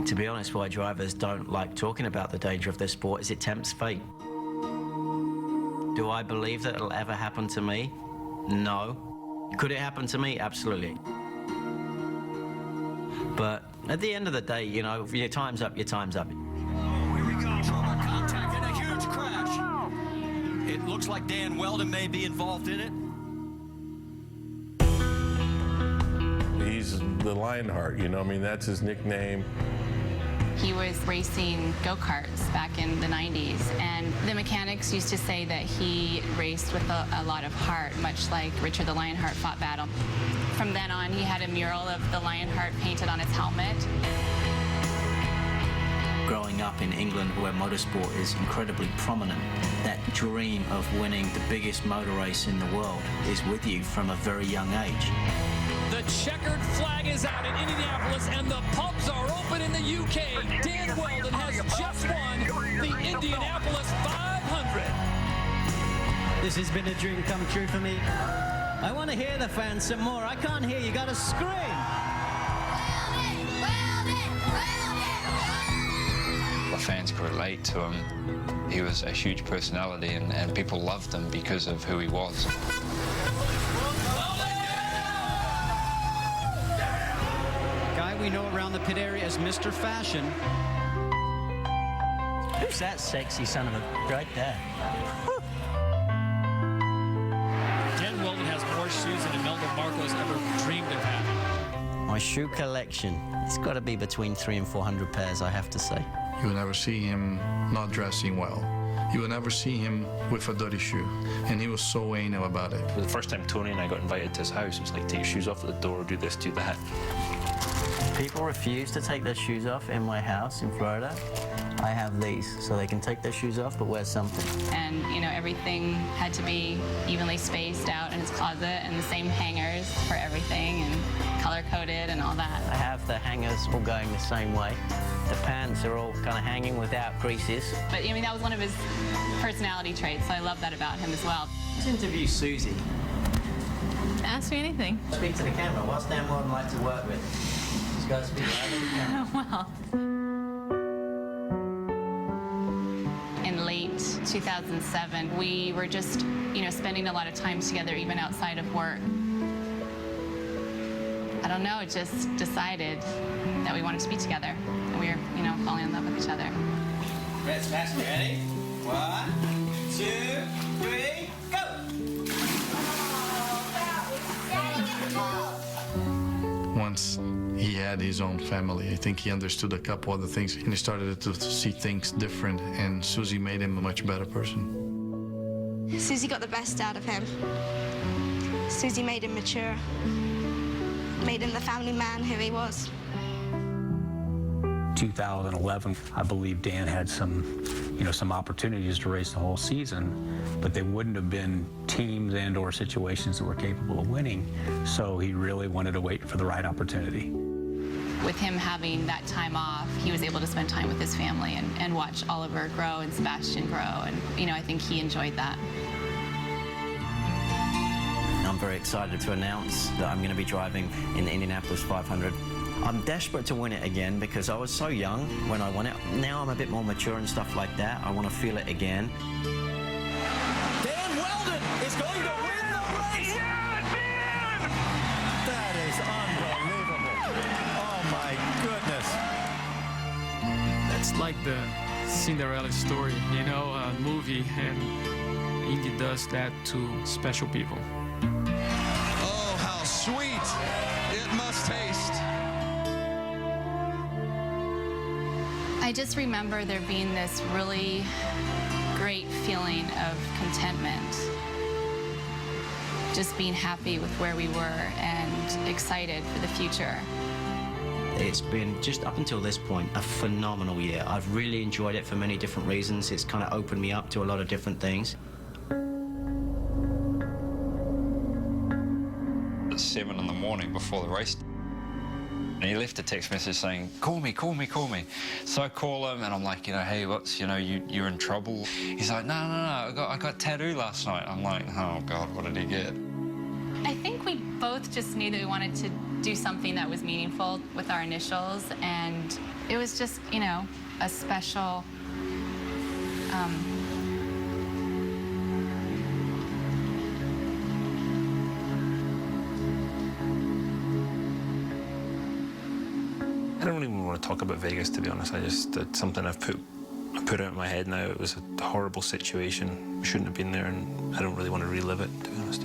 To be honest, why drivers don't like talking about the danger of this sport is it tempts fate. Do I believe that it'll ever happen to me? No. Could it happen to me? Absolutely. But at the end of the day, you know, if your time's up, your time's up. Oh, here we go. Rubber contact and a huge crash. It looks like Dan Wheldon may be involved in it. He's the Lionheart, you know, I mean, that's his nickname. He was racing go-karts back in the 90s, and the mechanics used to say that he raced with a lot of heart, much like Richard the Lionheart fought battle. From then on, he had a mural of the Lionheart painted on his helmet. Growing up in England, where motorsport is incredibly prominent, that dream of winning the biggest motor race in the world is with you from a very young age. The checkered flag is out in Indianapolis, and the pubs are open in the UK. Dan Wheldon has just won the Indianapolis 500. This has been a dream come true for me. I want to hear the fans some more. I can't hear you. Got to scream. The fans could relate to him. He was a huge personality, and people loved him because of who he was. Guy we know around the pit area as Mr. Fashion. Who's that sexy son of a... right there? Dan Wheldon has more shoes than Imelda Marcos ever dreamed of having. My shoe collection, it's got to be between 300 and 400 pairs, I have to say. You will never see him not dressing well. You will never see him with a dirty shoe. And he was so anal about it. The first time Tony and I got invited to his house, it was like, take your shoes off at the door, do this, do that. People refuse to take their shoes off in my house in Florida. I have these, so they can take their shoes off but wear something. And, you know, everything had to be evenly spaced out in his closet, and the same hangers for everything, and color-coded and all that. I have the hangers all going the same way. The pants are all kind of hanging without creases. But, I mean, that was one of his personality traits, so I love that about him as well. Let's interview Susie. Ask me anything. Speak to the camera. What's Dan Wheldon like to work with? She's got to speak right to the camera. Well, In late 2007, we were just, you know, spending a lot of time together, even outside of work. I don't know, it just decided that we wanted to be together. And we were, you know, falling in love with each other. Red smash, ready? 1, 2, 3, go! Once he had his own family, I think he understood a couple other things, and he started to see things different, and Susie made him a much better person. Susie got the best out of him. Susie made him mature, made him the family man who he was. 2011, I believe Dan had some opportunities to race the whole season, but they wouldn't have been teams and or situations that were capable of winning. So he really wanted to wait for the right opportunity. With him having that time off, he was able to spend time with his family and watch Oliver grow and Sebastian grow. And, you know, I think he enjoyed that. I'm very excited to announce that I'm going to be driving in the Indianapolis 500. I'm desperate to win it again because I was so young when I won it. Now I'm a bit more mature and stuff like that. I want to feel it again. Dan Wheldon is going to win the race! That is unbelievable. Oh, my goodness. It's like the Cinderella story, you know, a movie, and Indy does that to special people. Oh, how sweet it must taste. I just remember there being this really great feeling of contentment. Just being happy with where we were and excited for the future. It's been, just up until this point, a phenomenal year. I've really enjoyed it for many different reasons. It's kind of opened me up to a lot of different things. It's 7 in the morning before the race. And he left a text message saying, call me, call me, call me. So I call him and I'm like, you know, hey, what's, you know, you're in trouble. He's like, no, I got tattooed last night. I'm like, oh God, what did he get? I think we both just knew that we wanted to do something that was meaningful with our initials, and it was just, you know, a special I don't really want to talk about Vegas, to be honest. It's something I've put out of my head now. It was a horrible situation. We shouldn't have been there, and I don't really want to relive it, to be honest.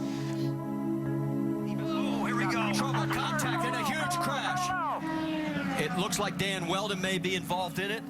Oh, here we go. Trouble, contact, and a huge crash. It looks like Dan Wheldon may be involved in it.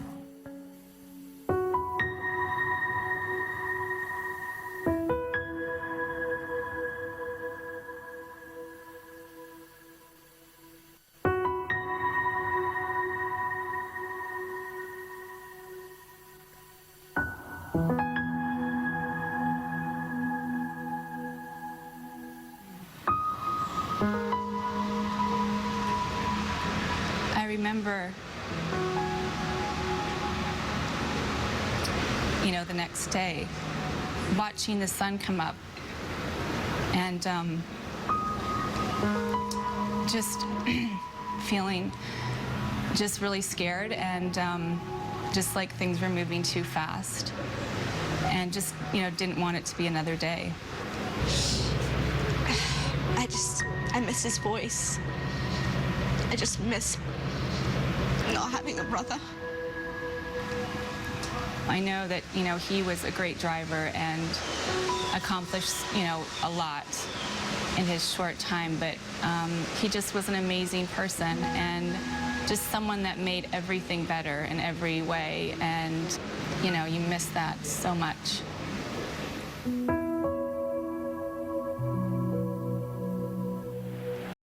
I remember, you know, the next day, watching the sun come up and just feeling just really scared and just like things were moving too fast and just, you know, didn't want it to be another day. I miss his voice. I just miss not having a brother. I know that, you know, he was a great driver and accomplished, you know, a lot in his short time, but he just was an amazing person and just someone that made everything better in every way, and, you know, you miss that so much.